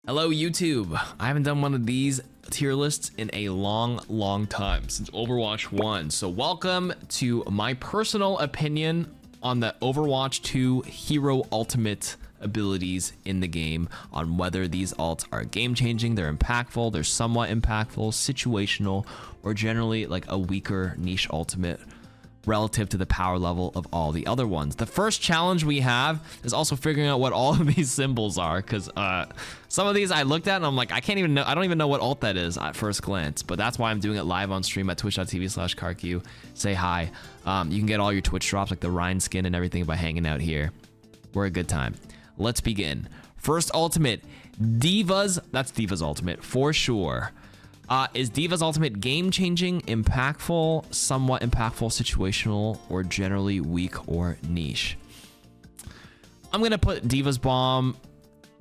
Hello YouTube. I haven't done one of these tier lists in a long time, since Overwatch 1. So welcome to my personal opinion on the Overwatch 2 hero ultimate abilities in the game, on whether these ults are game changing, they're impactful, they're somewhat impactful, situational, or generally like a weaker niche ultimate relative to the power level of all the other ones. The first challenge we have is also figuring out what all of these symbols are, because some of these I looked at and I'm like, I don't even know what ult that is at first glance, but that's why I'm doing it live on stream at twitch.tv/KarQ. Say hi. You can get all your Twitch drops like the Rhine skin and everything by hanging out here. We're a good time. Let's begin. First ultimate, D.Va's, that's D.Va's ultimate for sure. Is D.Va's ultimate game-changing, impactful, somewhat impactful, situational, or generally weak or niche? I'm gonna put D.Va's bomb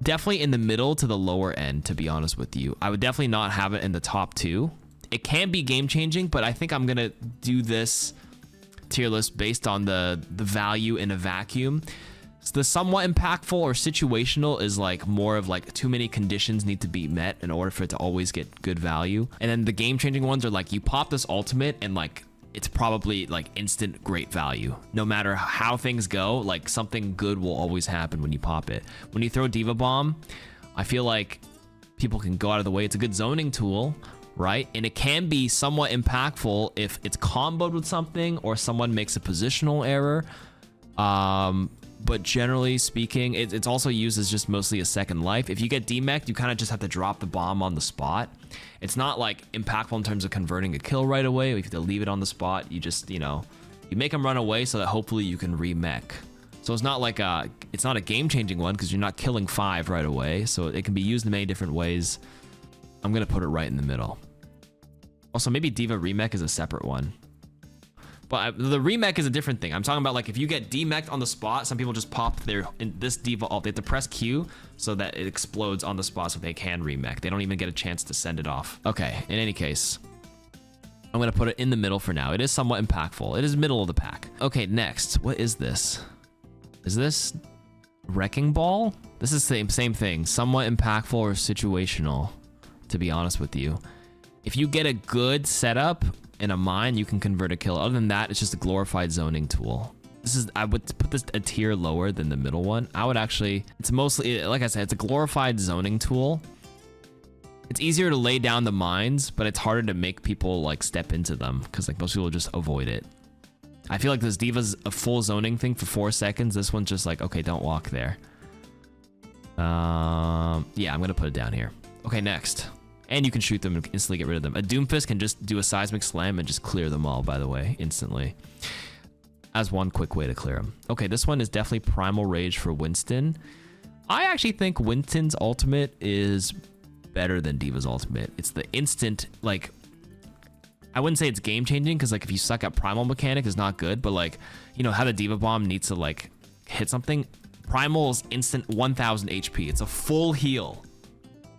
definitely in the middle to the lower end, to be honest with you. I would definitely not have it in the top two. It can be game-changing, but I think I'm gonna do this tier list based on the value in a vacuum. So the somewhat impactful or situational is like more of like too many conditions need to be met in order for it to always get good value. And then the game changing ones are like you pop this ultimate and like it's probably like instant great value. No matter how things go, like something good will always happen when you pop it. When you throw D.Va bomb, I feel like people can go out of the way. It's a good zoning tool, right? And it can be somewhat impactful if it's comboed with something or someone makes a positional error. But generally speaking, it's also used as just mostly a second life. If you get demeched, you kind of just have to drop the bomb on the spot. It's not like impactful in terms of converting a kill right away. If you have to leave it on the spot, you just, you know, you make them run away so that hopefully you can remech. So it's not like it's not a game-changing one because you're not killing 5 right away. So it can be used in many different ways. I'm gonna put it right in the middle. Also, maybe D.Va remech is a separate one. But the remech is a different thing. I'm talking about like if you get demeched on the spot, some people just pop this D.Va ult. They have to press Q so that it explodes on the spot so they can remech. They don't even get a chance to send it off. Okay, in any case, I'm gonna put it in the middle for now. It is somewhat impactful. It is middle of the pack. Okay, next, what is this? Is this Wrecking Ball? This is the same thing, somewhat impactful or situational, to be honest with you. If you get a good setup in a mine, you can convert a kill. Other than that, it's just a glorified zoning tool. I would put this a tier lower than the middle one. I would actually, it's mostly, like I said, it's a glorified zoning tool. It's easier to lay down the mines, but it's harder to make people like step into them because like most people just avoid it. I feel like this D.Va's a full zoning thing for 4 seconds. This one's just like, okay, don't walk there. Yeah, I'm gonna put it down here. Okay, next. And you can shoot them and instantly get rid of them. A Doomfist can just do a seismic slam and just clear them all, by the way, instantly. As one quick way to clear them. Okay, this one is definitely Primal Rage for Winston. I actually think Winston's ultimate is better than D.Va's ultimate. It's the instant, like, I wouldn't say it's game-changing, because like if you suck at Primal mechanic, it's not good, but like, you know how the D.Va bomb needs to like hit something? Primal's instant 1000 HP. It's a full heal.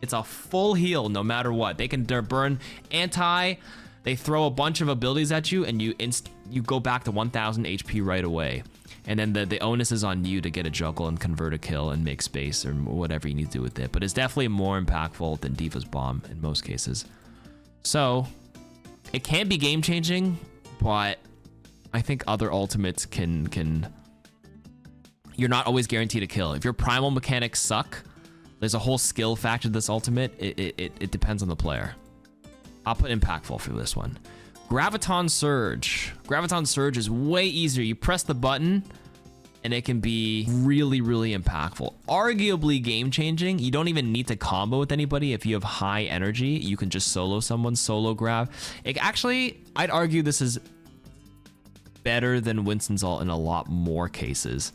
It's a full heal no matter what. They can burn anti, they throw a bunch of abilities at you and you go back to 1000 HP right away. And then the onus is on you to get a juggle and convert a kill and make space or whatever you need to do with it. But it's definitely more impactful than D.Va's bomb in most cases. So it can be game changing, but I think other ultimates can you're not always guaranteed a kill. If your primal mechanics suck, there's a whole skill factor to this ultimate. It depends on the player. I'll put impactful for this one. Graviton Surge. Graviton Surge is way easier. You press the button and it can be really impactful. Arguably game-changing. You don't even need to combo with anybody. If you have high energy, you can just solo someone, solo grab. Actually, I'd argue this is better than Winston's ult in a lot more cases.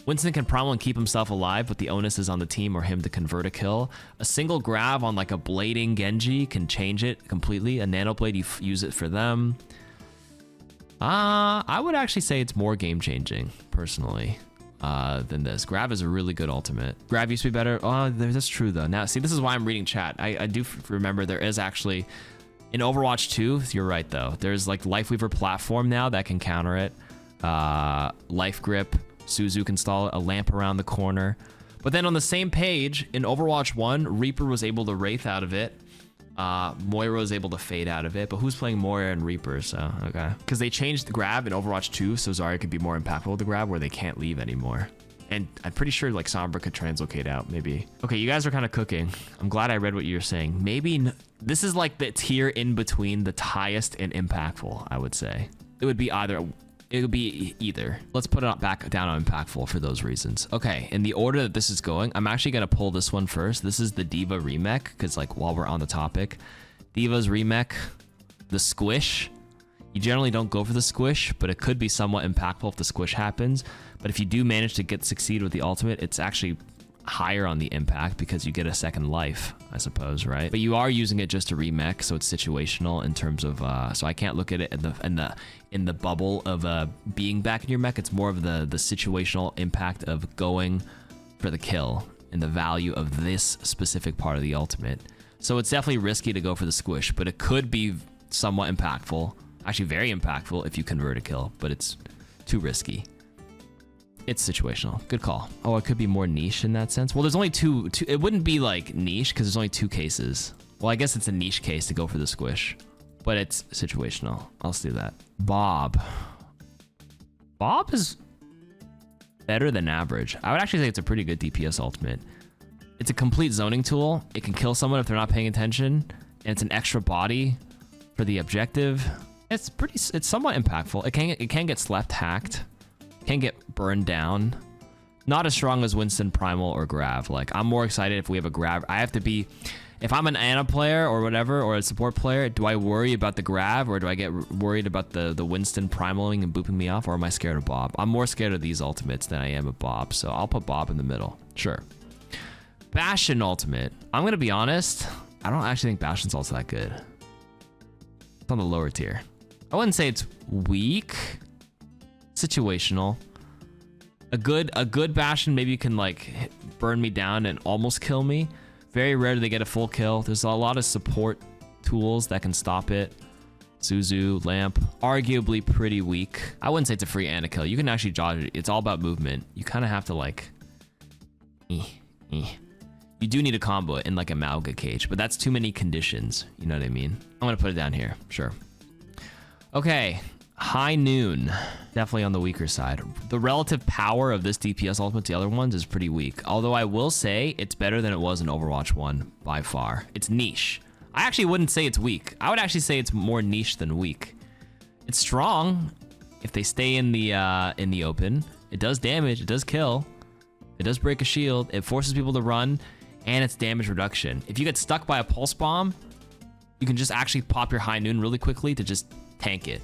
Winston can primal and keep himself alive, but the onus is on the team or him to convert a kill. A single grab on like a blading Genji can change it completely. A nano blade, you use it for them. I would actually say it's more game-changing, personally, than this. Grav is a really good ultimate. Grav used to be better. Oh, that's true, though. Now, see, this is why I'm reading chat. I do remember there is actually, in Overwatch 2, you're right, though. There's like Lifeweaver platform now that can counter it. Life Grip. Suzu can install a lamp around the corner. But then on the same page, in Overwatch 1, Reaper was able to Wraith out of it. Moira was able to fade out of it, but who's playing Moira and Reaper? So, okay. Because they changed the grab in Overwatch 2, so Zarya could be more impactful with the grab where they can't leave anymore. And I'm pretty sure like Sombra could translocate out, maybe. Okay, you guys are kind of cooking. I'm glad I read what you were saying. Maybe this is like the tier in between the highest and impactful, I would say. It would be either. It would be either. Let's put it back down on impactful for those reasons. Okay, in the order that this is going, I'm actually gonna pull this one first. This is the D.Va Re-mech, because like while we're on the topic, D.Va's Re-mech, the squish. You generally don't go for the squish, but it could be somewhat impactful if the squish happens. But if you do manage to succeed with the ultimate, it's actually higher on the impact because you get a second life, I suppose, right? But you are using it just to remech, so it's situational in terms of. So I can't look at it in the bubble of being back in your mech. It's more of the situational impact of going for the kill and the value of this specific part of the ultimate. So it's definitely risky to go for the squish, but it could be somewhat impactful. Actually, very impactful if you convert a kill, but it's too risky. It's situational. Good call. Oh, it could be more niche in that sense. Well, there's only two. It wouldn't be like niche because there's only 2 cases. Well, I guess it's a niche case to go for the squish, but it's situational. I'll do that. Bob. Bob is better than average. I would actually say it's a pretty good DPS ultimate. It's a complete zoning tool. It can kill someone if they're not paying attention, and it's an extra body for the objective. It's somewhat impactful. It can get slept hacked. Can get burned down. Not as strong as Winston, primal, or grav. Like, I'm more excited if we have a grav. I have to be, if I'm an Ana player or whatever, or a support player, do I worry about the grav, or do I get worried about the Winston primaling and booping me off, or am I scared of Bob? I'm more scared of these ultimates than I am of Bob, so I'll put Bob in the middle. Sure. Bastion ultimate. I'm gonna be honest, I don't actually think Bastion's ult's that good. It's on the lower tier. I wouldn't say it's weak. Situational. A good Bastion maybe can like burn me down and almost kill me. Very rare do they get a full kill. There's a lot of support tools that can stop it. Suzu, Lamp, arguably pretty weak. I wouldn't say it's a free Ana kill. You can actually dodge it. It's all about movement. You kind of have to like, You do need a combo in like a Mauga cage, but that's too many conditions. You know what I mean? I'm gonna put it down here. Sure. Okay. High Noon, definitely on the weaker side. The relative power of this DPS ultimate to the other ones is pretty weak. Although I will say it's better than it was in Overwatch 1 by far. It's niche. I actually wouldn't say it's weak. I would actually say it's more niche than weak. It's strong if they stay in the open. It does damage. It does kill. It does break a shield. It forces people to run, and it's damage reduction. If you get stuck by a pulse bomb, you can just actually pop your High Noon really quickly to just tank it.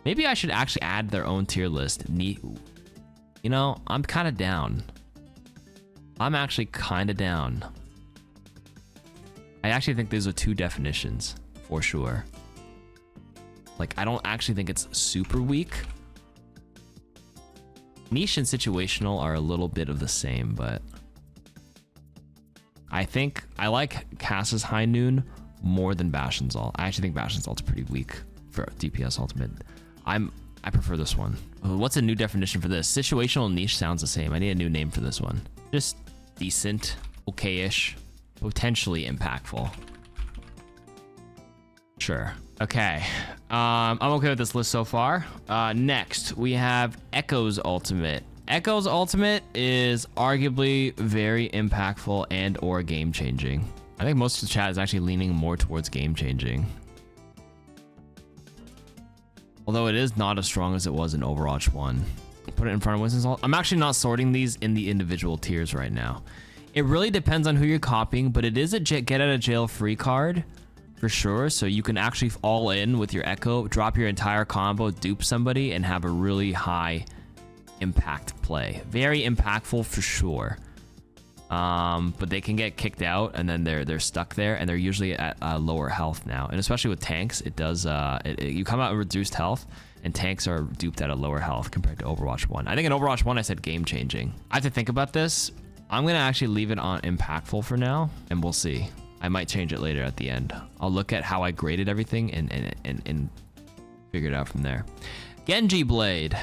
Maybe I should actually add their own tier list. You know, I'm kind of down. I'm actually kind of down. I actually think these are 2 definitions for sure. Like, I don't actually think it's super weak. Niche and situational are a little bit of the same, but I think I like Cass's High Noon more than Bastion's ult. I actually think Bastion's ult's pretty weak for DPS ultimate. I prefer this one. What's a new definition for this? Situational and niche sounds the same. I need a new name for this one. Just decent, okay-ish, potentially impactful. Sure. Okay. I'm okay with this list so far. Next, we have Echo's ultimate. Echo's ultimate is arguably very impactful and or game-changing. I think most of the chat is actually leaning more towards game-changing. Although it is not as strong as it was in Overwatch 1. Put it in front of Winston's ult. I'm actually not sorting these in the individual tiers right now. It really depends on who you're copying, but it is a get out of jail free card for sure. So you can actually all in with your Echo, drop your entire combo, dupe somebody, and have a really high impact play. Very impactful for sure. But they can get kicked out and then they're stuck there, and they're usually at lower health now. And especially with tanks, it does you come out with reduced health, and tanks are duped at a lower health compared to Overwatch 1. I think in Overwatch 1 I said game changing. I have to think about this. I'm gonna actually leave it on impactful for now, and we'll see. I might change it later at the end. I'll look at how I graded everything and figure it out from there. Genji Blade.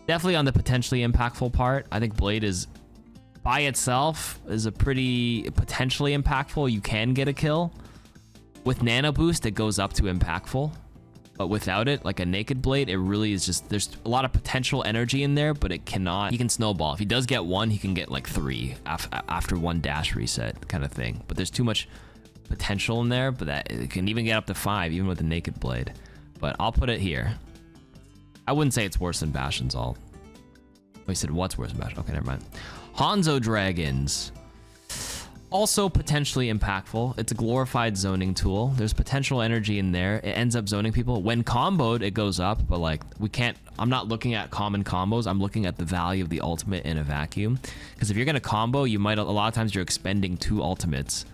Definitely on the potentially impactful part. I think Blade is by itself is a pretty potentially impactful. You can get a kill. With nano boost, it goes up to impactful. But without it, like a naked blade, it really is just, there's a lot of potential energy in there, but it cannot, he can snowball. If he does get one, he can get like 3 after one dash reset kind of thing. But there's too much potential in there, but that it can even get up to 5, even with a naked blade. But I'll put it here. I wouldn't say it's worse than Bastion's ult. Oh, he said what's worse than Bastion? Okay, never mind. Hanzo Dragons. Also potentially impactful. It's a glorified zoning tool. There's potential energy in there. It ends up zoning people. When comboed, it goes up, but like we can't, I'm not looking at common combos. I'm looking at the value of the ultimate in a vacuum. Because if you're gonna combo, you might, a lot of times you're expending 2 ultimates.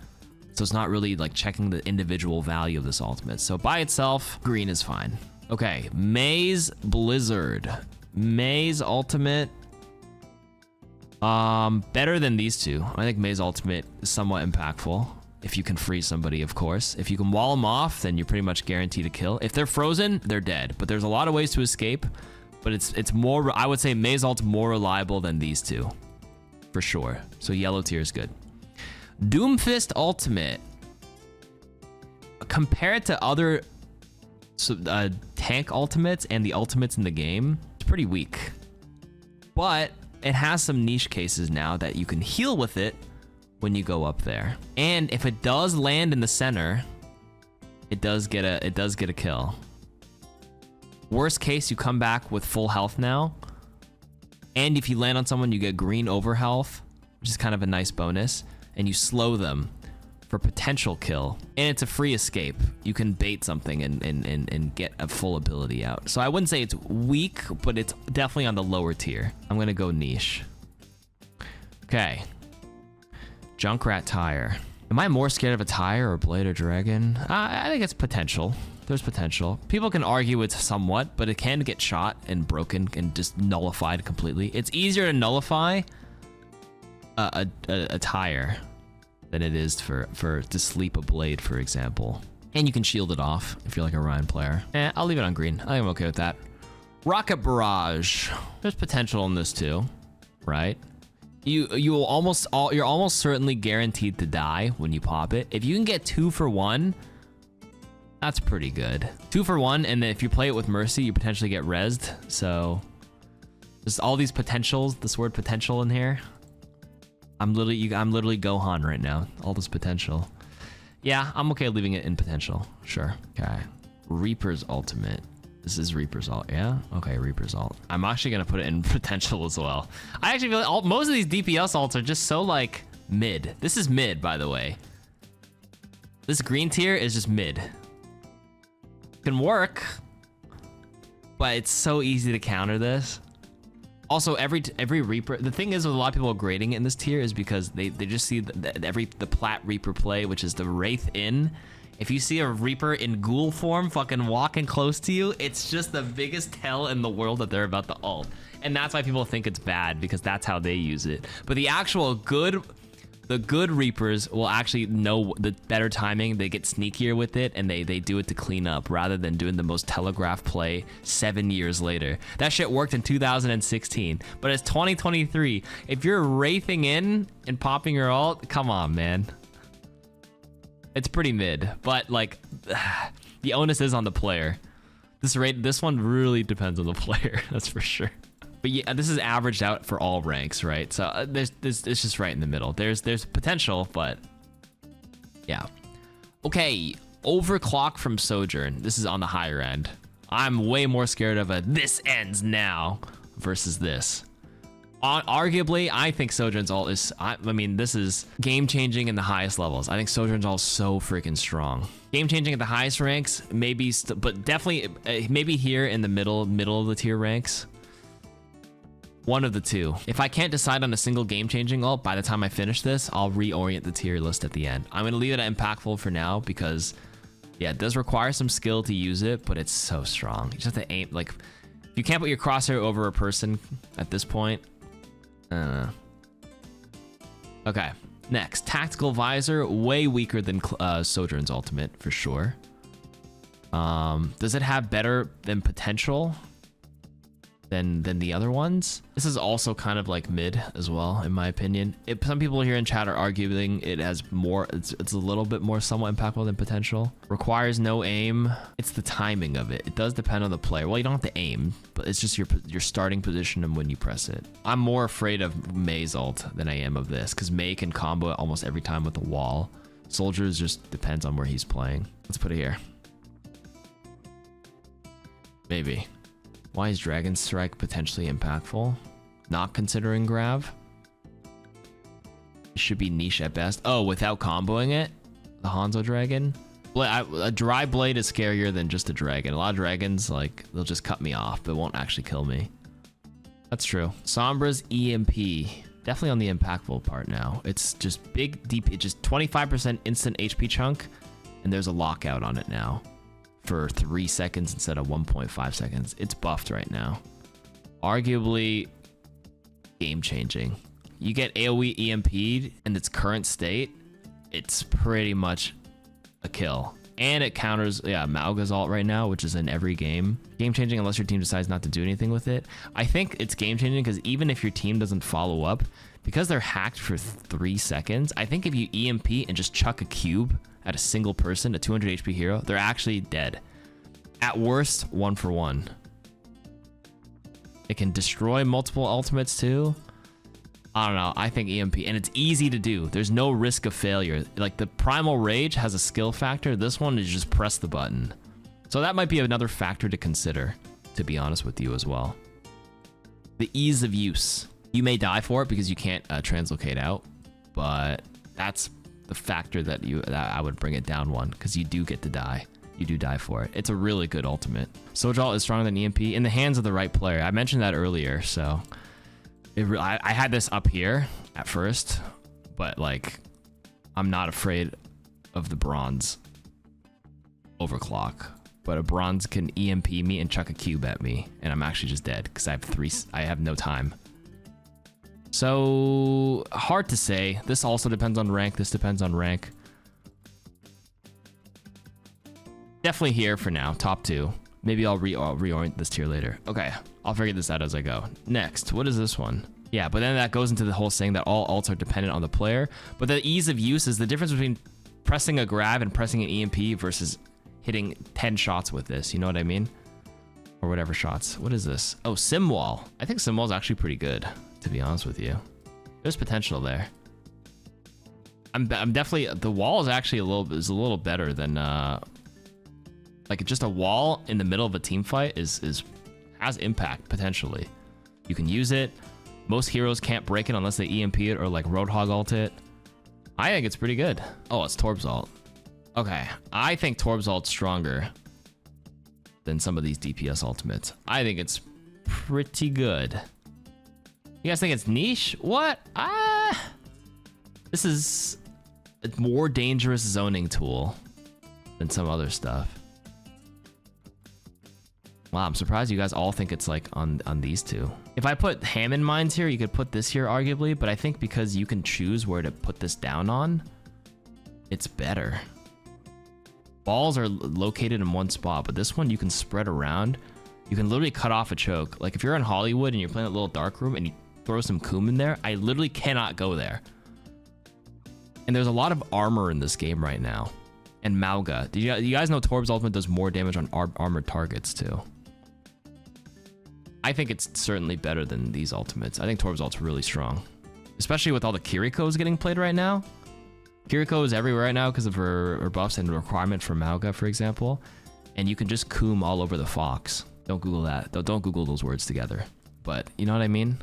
So it's not really like checking the individual value of this ultimate. So by itself, green is fine. Okay, Mei's Blizzard. Mei's ultimate. Better than these two. I think Mei's ultimate is somewhat impactful. If you can freeze somebody, of course. If you can wall them off, then you're pretty much guaranteed a kill. If they're frozen, they're dead. But there's a lot of ways to escape. But it's more, I would say Mei's ult's more reliable than these two. For sure. So yellow tier is good. Doomfist ultimate. Compared to other tank ultimates and the ultimates in the game, it's pretty weak. But it has some niche cases now that you can heal with it when you go up there. And if it does land in the center, it does get a kill. Worst case, you come back with full health now. And if you land on someone, you get green over health, which is kind of a nice bonus. And you slow them for potential kill. And it's a free escape. You can bait something and get a full ability out. So I wouldn't say it's weak, but it's definitely on the lower tier. I'm gonna go niche. Okay. Junkrat tire. Am I more scared of a tire or blade or dragon? I think it's potential. There's potential. People can argue it's somewhat, but it can get shot and broken and just nullified completely. It's easier to nullify a tire than it is to sleep a blade, for example. And you can shield it off if you're like a Ryan player. I'll leave it on green. I think I'm okay with that. Rocket Barrage. There's potential in this too, right? You're almost certainly guaranteed to die when you pop it. If you can get 2 for 1, that's pretty good. 2 for 1, and then if you play it with Mercy, you potentially get rezzed. So there's all these potentials, this word potential in here. I'm literally Gohan right now. All this potential. Yeah, I'm okay leaving it in potential. Sure. Okay. Reaper's ultimate. This is Reaper's ult. Yeah. Okay. Reaper's ult. I'm actually gonna put it in potential as well. I actually feel like most of these DPS ults are just so like mid. This is mid, by the way. This green tier is just mid. Can work, but it's so easy to counter this. Also, every Reaper, the thing is with a lot of people grading it in this tier is because they just see the plat Reaper play, which is the Wraith in. If you see a Reaper in ghoul form fucking walking close to you, it's just the biggest tell in the world that they're about to ult. And that's why people think it's bad, because that's how they use it. But the actual the good Reapers will actually know the better timing. They get sneakier with it, and they do it to clean up rather than doing the most telegraphed play 7 years later. That shit worked in 2016, but it's 2023. If you're wraithing in and popping your ult, come on, man. It's pretty mid, but like the onus is on the player. This one really depends on the player, that's for sure. But yeah, this is averaged out for all ranks, right? So it's just right in the middle. There's potential, but yeah. Okay, Overclock from Sojourn. This is on the higher end. I'm way more scared of a this ends now versus this. Arguably, I think Sojourn's ult is, I mean, this is game changing in the highest levels. I think Sojourn's ult is so freaking strong. Game changing at the highest ranks, maybe, but definitely maybe here in the middle of the tier ranks. One of the two. If I can't decide on a single game-changing ult, by the time I finish this, I'll reorient the tier list at the end. I'm gonna leave it at impactful for now because, yeah, it does require some skill to use it, but it's so strong. You just have to aim, like, if you can't put your crosshair over a person at this point, Okay, next, Tactical Visor, way weaker than Sojourn's ultimate, for sure. Does it have better than potential? than the other ones. This is also kind of like mid as well, in my opinion. Some people here in chat are arguing it has more, it's a little bit more somewhat impactful than potential. Requires no aim. It's the timing of it. It does depend on the player. Well, you don't have to aim, but it's just your starting position and when you press it. I'm more afraid of Mei's ult than I am of this, because Mei can combo it almost every time with the wall. Soldiers just depends on where he's playing. Let's put it here. Maybe. Why is Dragon Strike potentially impactful? Not considering Grav? It should be niche at best. Oh, without comboing it? The Hanzo Dragon? A dry blade is scarier than just a dragon. A lot of dragons, like, they'll just cut me off, but won't actually kill me. That's true. Sombra's EMP. Definitely on the impactful part now. It's just big DP, just 25% instant HP chunk, and there's a lockout on it now. For 3 seconds instead of 1.5 seconds. It's buffed right now. Arguably game changing. You get AoE EMP'd in its current state, it's pretty much a kill. And it counters, yeah, Mauga's ult right now, which is in every game. Game changing unless your team decides not to do anything with it. I think it's game changing because even if your team doesn't follow up, because they're hacked for 3 seconds, I think if you EMP and just chuck a cube at a single person, a 200 HP hero, they're actually dead. At worst, 1 for 1. It can destroy multiple ultimates too. I don't know. I think EMP, and it's easy to do. There's no risk of failure. Like the Primal Rage has a skill factor. This one is just press the button. So that might be another factor to consider, to be honest with you as well. The ease of use. You may die for it because you can't translocate out, but that's the factor that I would bring it down one, because you do get to die. You do die for it. It's a really good ultimate. Sojourn is stronger than EMP in the hands of the right player. I mentioned that earlier, so I had this up here at first, but like I'm not afraid of the bronze overclock. But a bronze can EMP me and chuck a cube at me, and I'm actually just dead because I have no time. So hard to say. This also depends on rank. This depends on rank. Definitely here for now, top 2. Maybe I'll reorient this tier later. Okay, I'll figure this out as I go. Next, what is this one? Yeah, but then that goes into the whole saying that all ults are dependent on the player. But the ease of use is the difference between pressing a grab and pressing an EMP versus hitting 10 shots with this. You know what I mean? Or whatever shots. What is this? Oh, Sim Wall. I think Sim Wall is actually pretty good, to be honest with you. There's potential there. I'm definitely, the wall is actually a little better than like just a wall in the middle of a team fight has impact potentially. You can use it. Most heroes can't break it unless they EMP it or like Roadhog ult it. I think it's pretty good. Oh, it's Torb's ult. Okay, I think Torb's ult's stronger than some of these DPS ultimates. I think it's pretty good. You guys think it's niche? What? This is a more dangerous zoning tool than some other stuff. Wow, I'm surprised you guys all think it's like on these two. If I put Hammond Mines here, you could put this here arguably, but I think because you can choose where to put this down on, it's better. Balls are located in one spot, but this one you can spread around. You can literally cut off a choke. Like if you're in Hollywood and you're playing a little dark room and you throw some Coom in there, I literally cannot go there. And there's a lot of armor in this game right now. And Mauga. Do you guys know Torb's ultimate does more damage on armored targets too? I think it's certainly better than these ultimates. I think Torb's ult's really strong. Especially with all the Kirikos getting played right now. Kiriko is everywhere right now because of her buffs and the requirement for Mauga, for example. And you can just Coom all over the Fox. Don't Google that. Don't Google those words together. But you know what I mean?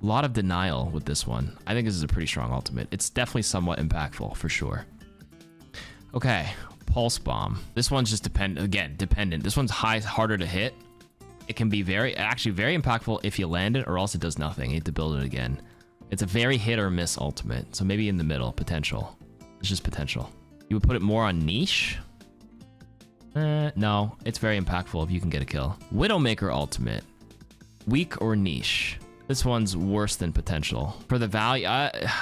A lot of denial with this one. I think this is a pretty strong ultimate. It's definitely somewhat impactful for sure. Okay, Pulse Bomb. This one's just dependent. This one's harder to hit. It can be actually very impactful if you land it, or else it does nothing. You have to build it again. It's a very hit or miss ultimate, so maybe in the middle, potential. It's just potential. You would put it more on niche? No, it's very impactful if you can get a kill. Widowmaker ultimate. Weak or niche? This one's worse than potential. For the value,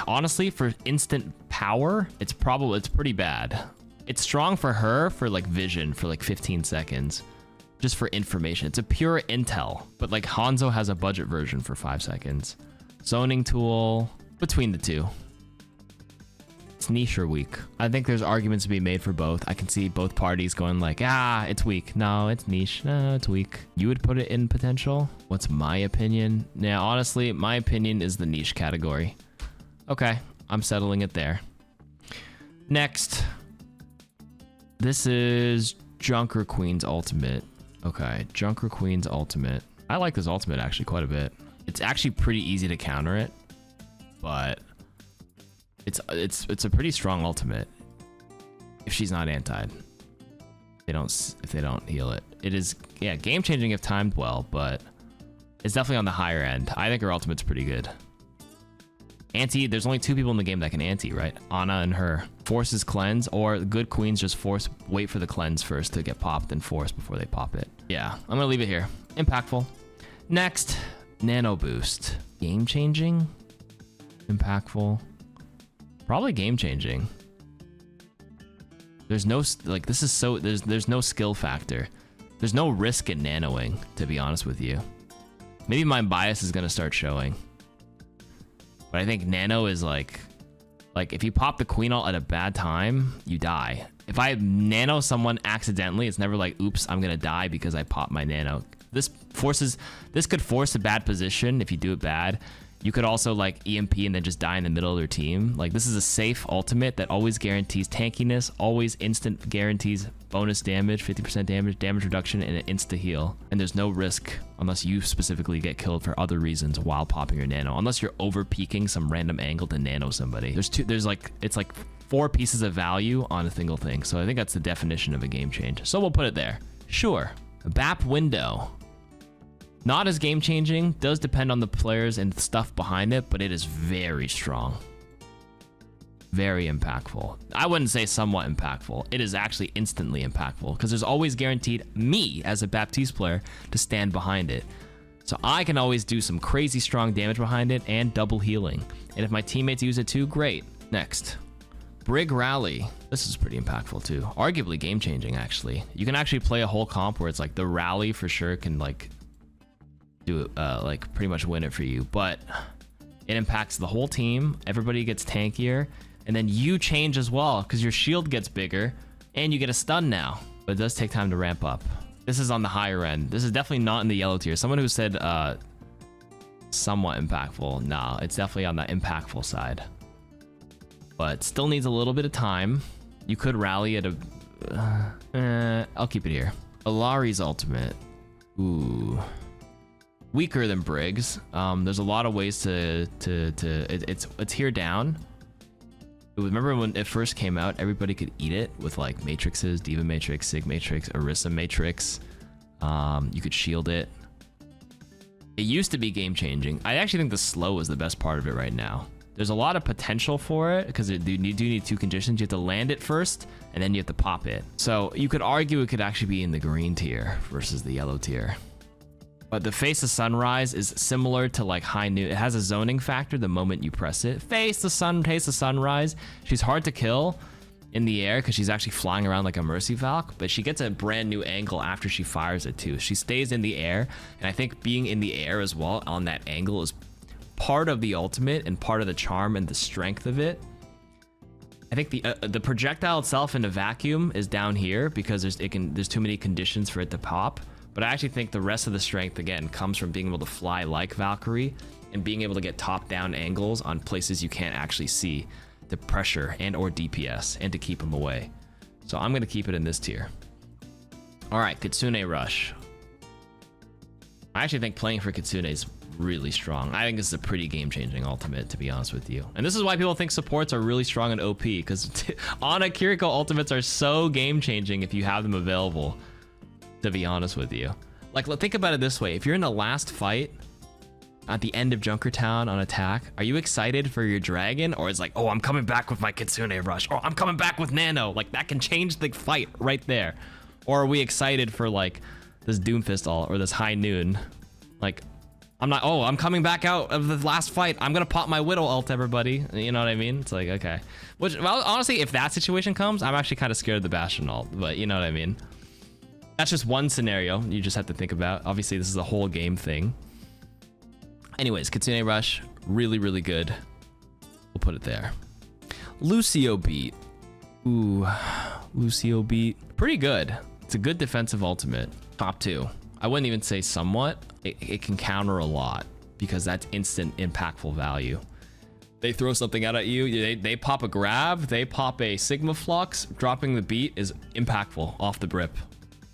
honestly, for instant power, it's pretty bad. It's strong for her for like vision for like 15 seconds. just for information. It's a pure intel, but like Hanzo has a budget version for 5 seconds. Zoning tool, between the two. It's niche or weak. I think there's arguments to be made for both. I can see both parties going like, ah, it's weak. No, it's niche. No, it's weak. You would put it in potential? What's my opinion? Now, honestly, my opinion is the niche category. Okay, I'm settling it there. Next. This is Junker Queen's ultimate. Okay, Junker Queen's ultimate. I like this ultimate actually quite a bit. It's actually pretty easy to counter it, but it's a pretty strong ultimate if she's not antied. If they don't heal it. It is, yeah, game changing if timed well, but it's definitely on the higher end. I think her ultimate's pretty good. Anti, there's only 2 people in the game that can anti, right? Ana and her. Forces cleanse, or good queens just wait for the cleanse first to get popped and force before they pop it. Yeah, I'm gonna leave it here. Impactful. Next, nano boost. Game changing? Impactful. Probably game changing. There's no, like, this is so, there's no skill factor. There's no risk in nanoing, to be honest with you. Maybe my bias is gonna start showing. But I think nano is like if you pop the queen ult at a bad time, you die. If I nano someone accidentally, it's never like, oops, I'm gonna die because I popped my nano. This could force a bad position if you do it bad. You could also like EMP and then just die in the middle of their team. Like, this is a safe ultimate that always guarantees tankiness, always instant guarantees bonus damage, 50% damage reduction, and an insta heal. And there's no risk unless you specifically get killed for other reasons while popping your nano. Unless you're over peaking some random angle to nano somebody. It's like 4 pieces of value on a single thing. So I think that's the definition of a game change. So we'll put it there. Sure. BAP window. Not as game changing, does depend on the players and stuff behind it, but it is very strong. Very impactful. I wouldn't say somewhat impactful. It is actually instantly impactful because there's always guaranteed me as a Baptiste player to stand behind it. So I can always do some crazy strong damage behind it and double healing. And if my teammates use it too, great. Next. Brig Rally. This is pretty impactful too. Arguably game changing actually. You can actually play a whole comp where it's like the rally for sure can like do it, like pretty much win it for you, but it impacts the whole team. Everybody gets tankier, and then you change as well because your shield gets bigger and you get a stun now, but it does take time to ramp up. This is on the higher end. This is definitely not in the yellow tier. Someone who said somewhat impactful. No, it's definitely on the impactful side, but still needs a little bit of time. You could rally at a I'll keep it here. Alari's ultimate. Ooh, weaker than Briggs. There's a lot of ways to it's here down. Remember when it first came out, everybody could eat it with like matrices, D.Va matrix, Sig matrix, Orisa matrix. You could shield it. It used to be game changing. I actually think the slow is the best part of it right now. There's a lot of potential for it because you do need 2 conditions. You have to land it first and then you have to pop it. So you could argue it could actually be in the green tier versus the yellow tier. But the Face of Sunrise is similar to like High Noon. It has a zoning factor the moment you press it. Face the Sunrise. She's hard to kill in the air because she's actually flying around like a Mercy Valk, but she gets a brand new angle after she fires it too. She stays in the air, and I think being in the air as well on that angle is part of the ultimate and part of the charm and the strength of it. I think the projectile itself in a vacuum is down here because there's too many conditions for it to pop. But I actually think the rest of the strength, again, comes from being able to fly like Valkyrie and being able to get top-down angles on places you can't actually see, to pressure and or DPS, and to keep them away. So I'm going to keep it in this tier. All right, Kitsune Rush. I actually think playing for Kitsune is really strong. I think this is a pretty game-changing ultimate, to be honest with you. And this is why people think supports are really strong in OP, because Ana Kiriko ultimates are so game-changing if you have them available, to be honest with you. Like, think about it this way. If you're in the last fight at the end of Junkertown on attack, are you excited for your dragon? Or it's like, oh, I'm coming back with my Kitsune Rush. Or I'm coming back with Nano. Like, that can change the fight right there. Or are we excited for, like, this Doomfist ult or this High Noon? Like, I'm coming back out of the last fight. I'm gonna pop my Widow ult, everybody. You know what I mean? It's like, okay. Which, well, honestly, if that situation comes, I'm actually kind of scared of the Bastion ult. But you know what I mean? That's just one scenario you just have to think about. Obviously, this is a whole game thing. Anyways, Kitsune Rush, really, really good. We'll put it there. Lucio beat. Ooh, Lucio beat. Pretty good. It's a good defensive ultimate. Top 2. I wouldn't even say somewhat. It can counter a lot because that's instant impactful value. They throw something out at you, they pop a grab, they pop a Sigma Flux. Dropping the beat is impactful off the rip.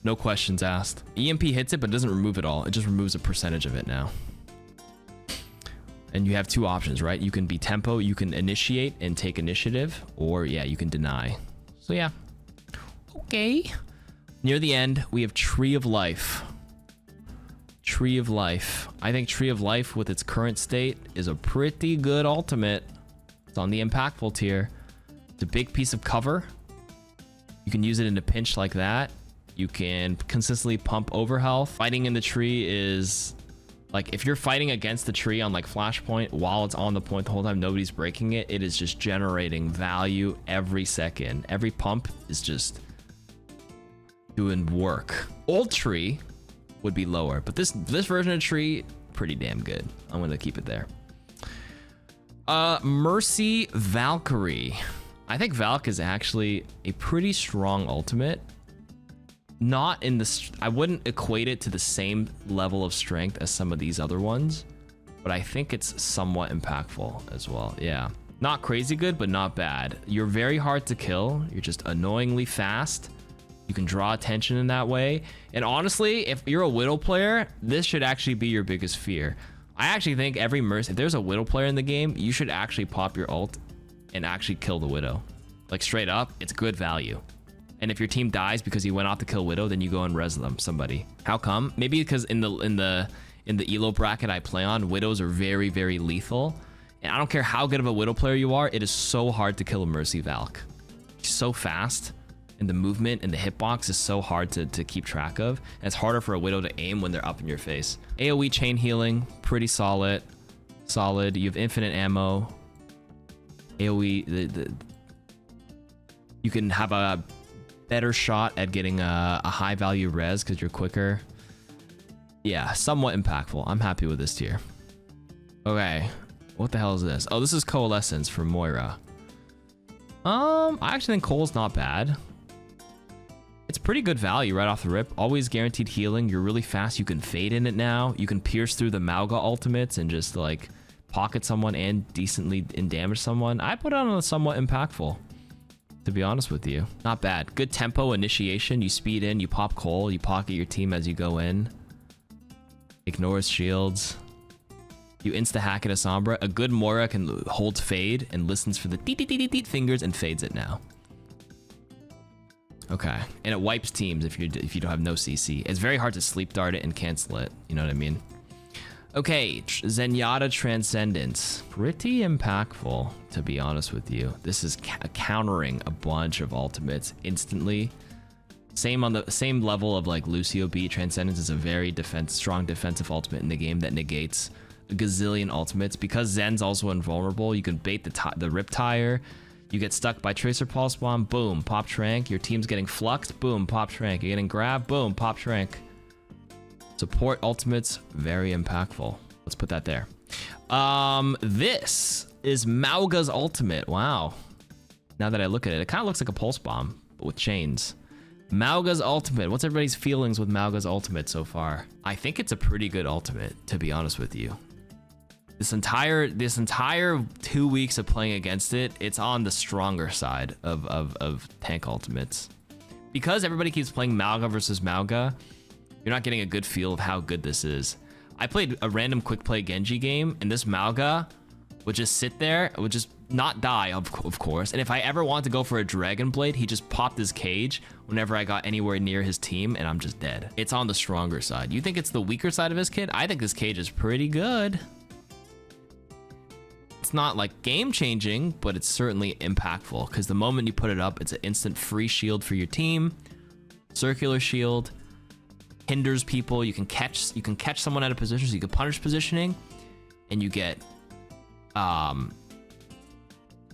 No questions asked. EMP hits it, but it doesn't remove it all. It just removes a percentage of it now. And you have 2 options, right? You can be tempo, you can initiate and take initiative, or yeah, you can deny. So yeah. Okay. Near the end, we have Tree of Life. Tree of Life. I think Tree of Life with its current state is a pretty good ultimate. It's on the impactful tier. It's a big piece of cover. You can use it in a pinch like that. You can consistently pump over health. Fighting in the tree is like, if you're fighting against the tree on like Flashpoint while it's on the point the whole time, nobody's breaking it. It is just generating value every second. Every pump is just doing work. Old tree would be lower, but this version of tree, pretty damn good. I'm gonna keep it there. Mercy Valkyrie. I think Valk is actually a pretty strong ultimate. Not in the, I wouldn't equate it to the same level of strength as some of these other ones, but I think it's somewhat impactful as well. Yeah, not crazy good, but not bad. You're very hard to kill. You're just annoyingly fast. You can draw attention in that way. And honestly, if you're a Widow player, this should actually be your biggest fear. I actually think every Mercy, if there's a Widow player in the game, you should actually pop your ult and actually kill the Widow. Like straight up, it's good value. And if your team dies because you went off to kill Widow, then you go and res them, somebody. How come? Maybe because in the elo bracket I play on, Widows are very, very lethal. And I don't care how good of a Widow player you are, it is so hard to kill a Mercy Valk. She's so fast, and the movement and the hitbox is so hard to keep track of. And it's harder for a Widow to aim when they're up in your face. AoE chain healing, pretty solid. Solid. You have infinite ammo. AoE, you can have a better shot at getting a high value res because you're quicker. Yeah, somewhat impactful. I'm happy with this tier. Okay, what the hell is this? Oh, this is Coalescence for Moira. I actually think Cole's not bad. It's pretty good value right off the rip. Always guaranteed healing. You're really fast. You can fade in it now. You can pierce through the Mauga ultimates and just like pocket someone and decently damage someone. I put it on a somewhat impactful, to be honest with you. Not bad. Good tempo initiation. You speed in, you pop Cole, you pocket your team as you go in. Ignores shields. You insta-hack at a Sombra. A good Moira can hold fade and listens for the deet fingers and fades it now. Okay, and it wipes teams if you don't have no CC. It's very hard to sleep dart it and cancel it. You know what I mean? Okay, Zenyatta Transcendence. Pretty impactful, to be honest with you. This is countering a bunch of ultimates instantly. Same on the same level of like Lucio B. Transcendence is a very strong defensive ultimate in the game that negates a gazillion ultimates. Because Zen's also invulnerable, you can bait the Rip Tire. You get stuck by Tracer Pulse Bomb, boom, pop Trank. Your team's getting fluxed, boom, pop Trank. You're getting grabbed, boom, pop Trank. Support ultimates, very impactful. Let's put that there. This is Mauga's ultimate. Wow. Now that I look at it, it kind of looks like a pulse bomb, but with chains. Mauga's ultimate. What's everybody's feelings with Mauga's ultimate so far? I think it's a pretty good ultimate, to be honest with you. This entire 2 weeks of playing against it, it's on the stronger side of tank ultimates. Because everybody keeps playing Mauga versus Mauga, you're not getting a good feel of how good this is. I played a random quick play Genji game, and this Mauga would just sit there, would just not die, of course. And if I ever wanted to go for a Dragon Blade, he just popped his cage whenever I got anywhere near his team, and I'm just dead. It's on the stronger side. You think it's the weaker side of his kit? I think this cage is pretty good. It's not like game changing, but it's certainly impactful, because the moment you put it up, it's an instant free shield for your team. Circular shield. Hinders people. You can catch someone out of position, so you can punish positioning, and you get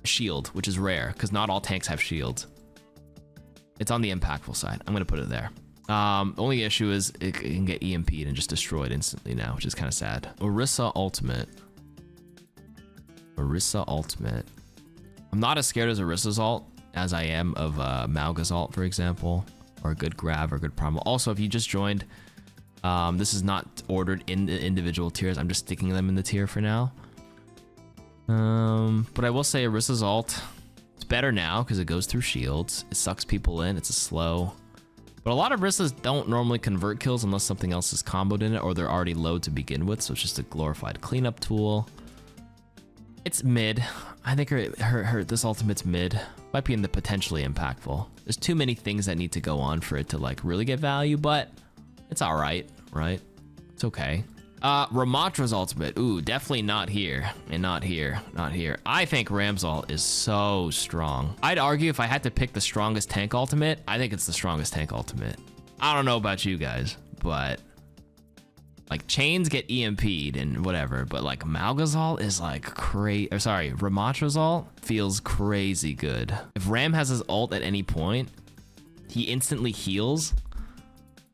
shield, which is rare because not all tanks have shields. It's on the impactful side. I'm gonna put it there. Only issue is it can get EMP'd and just destroyed instantly now, which is kind of sad. Orisa ultimate. Orisa ultimate. I'm not as scared as Orisa's ult as I am of Mauga's ult, for example, or a good grab or a good primal. Also, if you just joined, this is not ordered in the individual tiers. I'm just sticking them in the tier for now. But I will say Orisa's ult, it's better now because it goes through shields. It sucks people in. It's a slow. But a lot of Orisas don't normally convert kills unless something else is comboed in it or they're already low to begin with. So it's just a glorified cleanup tool. It's mid. I think this ultimate's mid. Might be in the potentially impactful. There's too many things that need to go on for it to like really get value, but it's all right, right? It's okay. Ramattra's ultimate. Ooh, definitely not here and not here, not here. I think Ram's ult is so strong. I'd argue if I had to pick the strongest tank ultimate, I think it's the strongest tank ultimate. I don't know about you guys, but like chains get EMP'd and whatever, but like Mauga's ult is like crazy. Or sorry, Ramattra's ult feels crazy good. If Ram has his ult at any point, he instantly heals,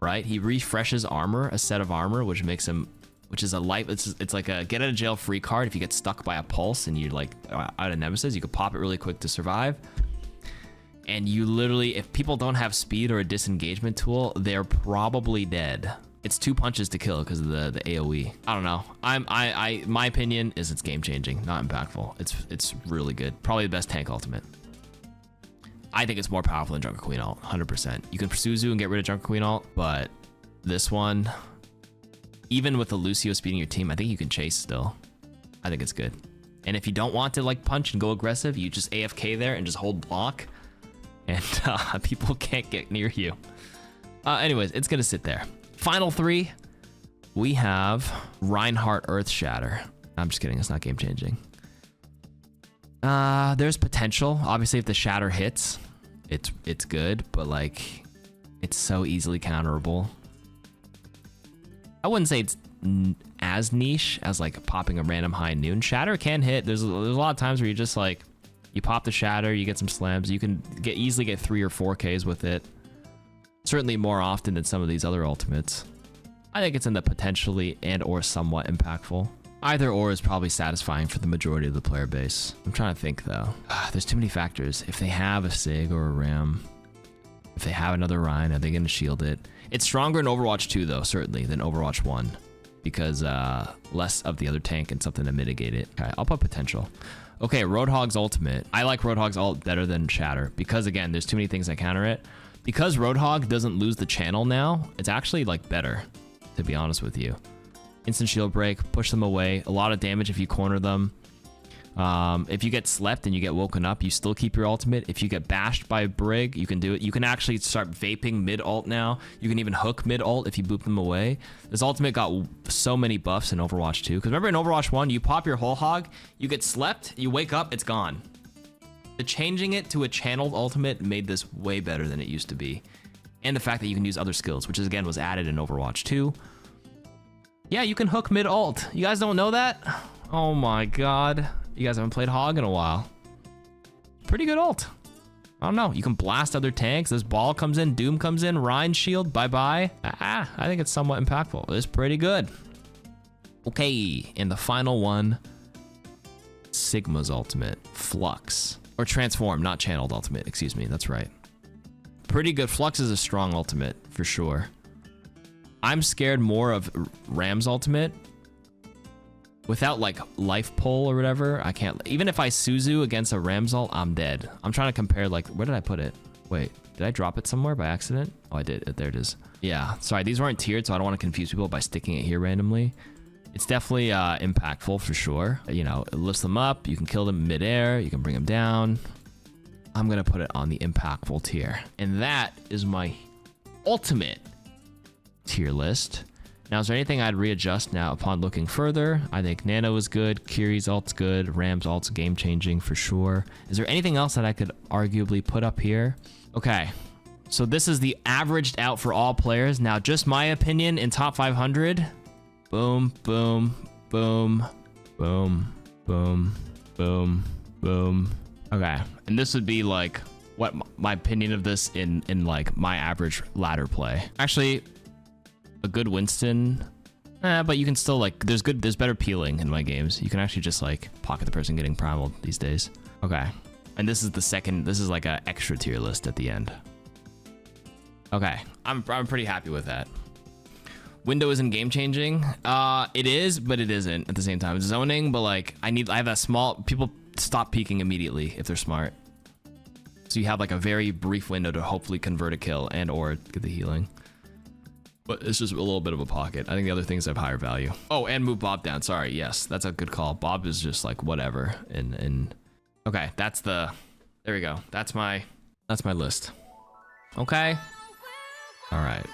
right? He refreshes armor, a set of armor, which makes him, which is a life, it's like a get out of jail free card. If you get stuck by a pulse and you're like out of nemesis, you could pop it really quick to survive. And you literally, if people don't have speed or a disengagement tool, they're probably dead. It's 2 punches to kill because of the AoE. I don't know. My opinion is it's game changing, not impactful. It's really good. Probably the best tank ultimate. I think it's more powerful than Junkrat Queen ult, 100%. You can Suzu and get rid of Junkrat Queen ult, but this one, even with the Lucio speeding your team, I think you can chase still. I think it's good. And if you don't want to like punch and go aggressive, you just AFK there and just hold block, and people can't get near you. Anyways, it's gonna sit there. Final 3, we have Reinhardt Earth Shatter. I'm just kidding, it's not game changing. There's potential. Obviously, if the shatter hits, it's good, but like, it's so easily counterable. I wouldn't say it's as niche as like popping a random high noon. Shatter can hit. There's a lot of times where you just like, you pop the shatter, you get some slams, you can easily get 3 or 4 Ks with it. Certainly more often than some of these other ultimates. I think it's in the potentially and or somewhat impactful. Either or is probably satisfying for the majority of the player base. I'm trying to think though. There's too many factors. If they have a Sig or a Ram, if they have another Rein, are they going to shield it? It's stronger in Overwatch 2 though, certainly, than Overwatch 1. Because less of the other tank and something to mitigate it. Okay, I'll put potential. Okay, Roadhog's ultimate. I like Roadhog's ult better than Shatter. Because again, there's too many things that counter it. Because Roadhog doesn't lose the channel now, it's actually like better, to be honest with you. Instant shield break, push them away. A lot of damage if you corner them. If you get slept and you get woken up, you still keep your ultimate. If you get bashed by a Brig, you can do it. You can actually start vaping mid-ult now. You can even hook mid-ult if you boop them away. This ultimate got so many buffs in Overwatch 2. Because remember in Overwatch 1, you pop your whole hog, you get slept, you wake up, it's gone. The changing it to a channeled ultimate made this way better than it used to be. And the fact that you can use other skills, which is again was added in Overwatch 2. Yeah, you can hook mid-ult. You guys don't know that? Oh my god. You guys haven't played Hog in a while. Pretty good ult. I don't know. You can blast other tanks. This ball comes in, Doom comes in, Rein shield, bye-bye. I think it's somewhat impactful. It's pretty good. Okay, and the final one, Sigma's ultimate, Flux. Or Transform, not channeled ultimate, excuse me, that's right. Pretty good. Flux is a strong ultimate, for sure. I'm scared more of Ram's ultimate. Without like life pull or whatever, I can't. Even if I Suzu against a Ram's ult, I'm dead. I'm trying to compare like, where did I put it? Wait, did I drop it somewhere by accident? Oh, I did. There it is. Yeah, sorry, these weren't tiered, so I don't want to confuse people by sticking it here randomly. It's definitely impactful for sure. You know, it lifts them up. You can kill them midair. You can bring them down. I'm going to put it on the impactful tier. And that is my ultimate tier list. Now, is there anything I'd readjust now upon looking further? I think Nano is good. Kiri's ult's good. Ram's ult's game-changing for sure. Is there anything else that I could arguably put up here? Okay, so this is the averaged out for all players. Now, just my opinion in top 500. Boom, boom, boom, boom, boom, boom, boom. Okay, and this would be like what my opinion of this in like my average ladder play. Actually, a good Winston, but you can still like, there's better peeling in my games. You can actually just like pocket the person getting primal these days. Okay, and this is the second, this is like a extra tier list at the end. Okay, I'm pretty happy with that. Window isn't game changing. It is, but it isn't at the same time. It's zoning, but like I have that small, people stop peeking immediately if they're smart. So you have like a very brief window to hopefully convert a kill and or get the healing. But it's just a little bit of a pocket. I think the other things have higher value. Oh, and move Bob down. Sorry, yes, that's a good call. Bob is just like whatever. And okay, that's the, there we go. That's my list. Okay. All right.